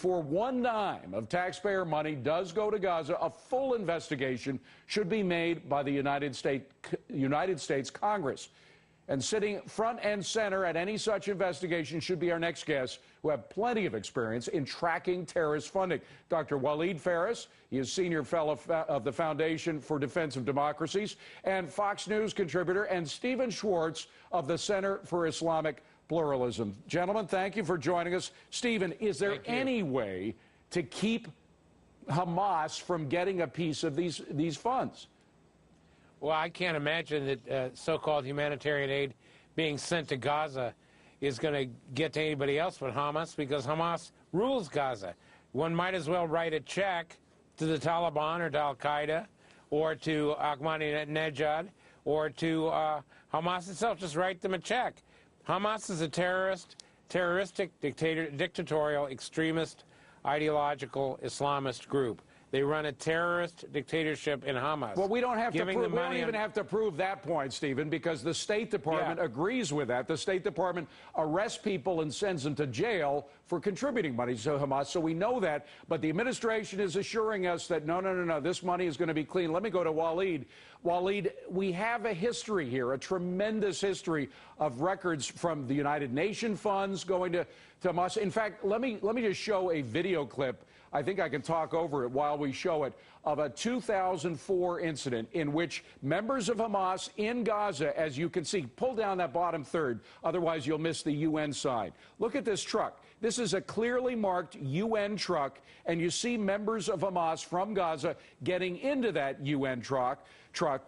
For 1 dime of taxpayer money does go to Gaza, a full investigation should be made by the United States Congress. And sitting front and center at any such investigation should be our next guest, who have plenty of experience in tracking terrorist funding. Dr. Waleed Phares, he is senior fellow of the Foundation for Defense of Democracies and Fox News contributor, and Stephen Schwartz of the Center for Islamic Pluralism. Gentlemen, thank you for joining us. Stephen, is there any way to keep Hamas from getting a piece of these funds? Well, I can't imagine that so-called humanitarian aid being sent to Gaza is going to get to anybody else but Hamas, because Hamas rules Gaza. One might as well write a check to the Taliban or to Al-Qaeda or to Ahmadinejad or to Hamas itself. Just write them a check. Hamas is a terroristic, dictatorial, extremist, ideological Islamist group. They run a terrorist dictatorship in Hamas. Well, we don't have to prove, we don't even have to prove that point, Stephen, because the State Department agrees with that. The State Department arrests people and sends them to jail for contributing money to Hamas, so we know that. But the administration is assuring us that no, this money is going to be clean. Let me go to Waleed. Waleed, we have a history here, a tremendous history of records from the United Nations funds going to Hamas. In fact, let me just show a video clip. I think I can talk over it while we show it, of a 2004 incident in which members of Hamas in Gaza, as you can see, pull down that bottom third, otherwise you'll miss the UN sign. Look at this truck. This is a clearly marked UN truck, and you see members of Hamas from Gaza getting into that UN truck.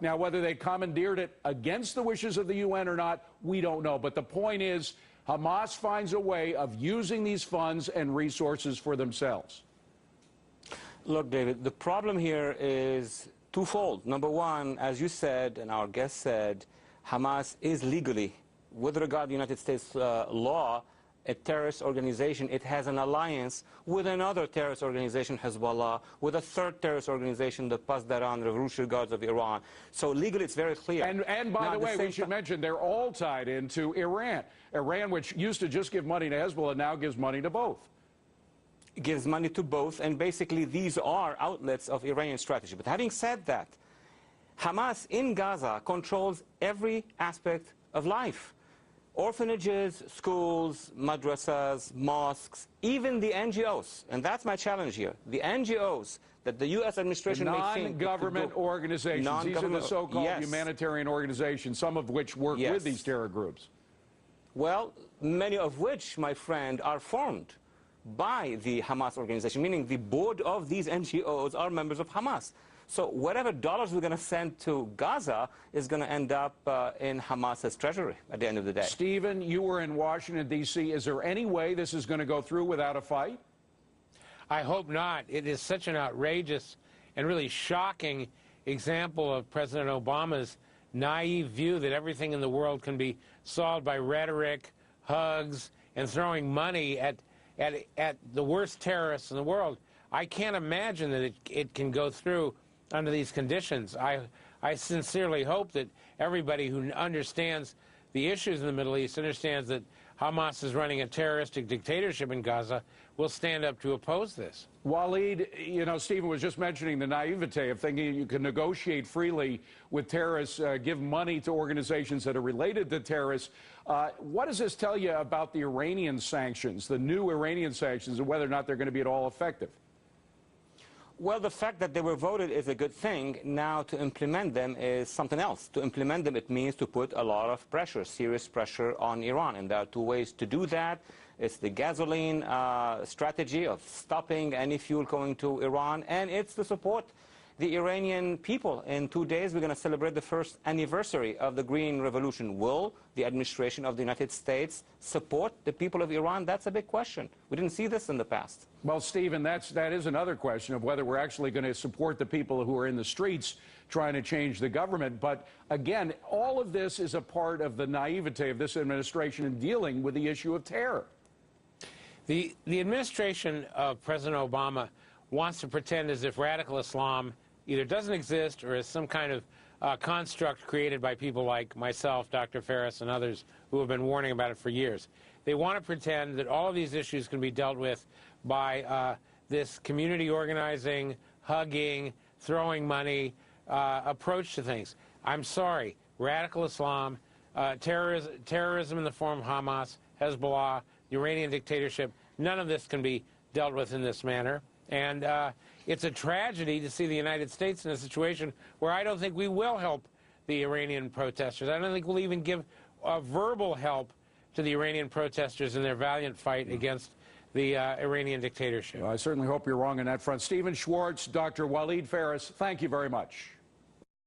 Now, whether they commandeered it against the wishes of the UN or not, we don't know. But the point is, Hamas finds a way of using these funds and resources for themselves. Look, David, the problem here is twofold. Number one, as you said and our guest said, Hamas is legally, with regard to the United States law, a terrorist organization. It has an alliance with another terrorist organization, Hezbollah, with a third terrorist organization, the Pasdaran Revolutionary Guards of Iran. So legally, it's very clear. And by the way, we should mention they're all tied into Iran. Iran, which used to just give money to Hezbollah, now gives money to both. Gives money to both, and basically these are outlets of Iranian strategy. But having said that, Hamas in Gaza controls every aspect of life. Orphanages, schools, madrasas, mosques, even the NGOs. And that's my challenge here. The NGOs that the U.S. administration may think... Non-government organizations. These are the so-called humanitarian organizations, some of which work with these terror groups. Well, many of which, my friend, are formed by the Hamas organization, meaning the board of these NGOs are members of Hamas. So whatever dollars we're going to send to Gaza is going to end up in Hamas's treasury at the end of the day. Stephen, you were in Washington, D.C. Is there any way this is going to go through without a fight? I hope not. It is such an outrageous and really shocking example of President Obama's naive view that everything in the world can be solved by rhetoric, hugs, and throwing money at the worst terrorists in the world. I can't imagine that it can go through under these conditions. I sincerely hope that everybody who understands the issues in the Middle East understands that Hamas is running a terroristic dictatorship in Gaza will stand up to oppose this. Waleed, you know, Stephen was just mentioning the naivete of thinking you can negotiate freely with terrorists, give money to organizations that are related to terrorists. What does this tell you about the Iranian sanctions, the new Iranian sanctions, and whether or not they're going to be at all effective? Well, the fact that they were voted is a good thing. Now, to implement them is something else. To implement them, it means to put a lot of pressure, serious pressure on Iran. And there are two ways to do that. It's the gasoline strategy of stopping any fuel going to Iran, and it's to support the Iranian people. In 2 days, we're going to celebrate the first anniversary of the Green Revolution. Will the administration of the United States support the people of Iran? That's a big question. We didn't see this in the past. Well, Stephen, that is another question of whether we're actually going to support the people who are in the streets trying to change the government. But again, all of this is a part of the naivete of this administration in dealing with the issue of terror. The administration of President Obama wants to pretend as if radical Islam either doesn't exist or is some kind of construct created by people like myself, Dr. Phares, and others who have been warning about it for years. They want to pretend that all of these issues can be dealt with by this community organizing, hugging, throwing money approach to things. I'm sorry, radical Islam, terrorism in the form of Hamas, Hezbollah, the Iranian dictatorship, none of this can be dealt with in this manner. And it's a tragedy to see the United States in a situation where I don't think we will help the Iranian protesters. I don't think we'll even give verbal help to the Iranian protesters in their valiant fight against the Iranian dictatorship. Well, I certainly hope you're wrong on that front. Stephen Schwartz, Dr. Waleed Phares, thank you very much.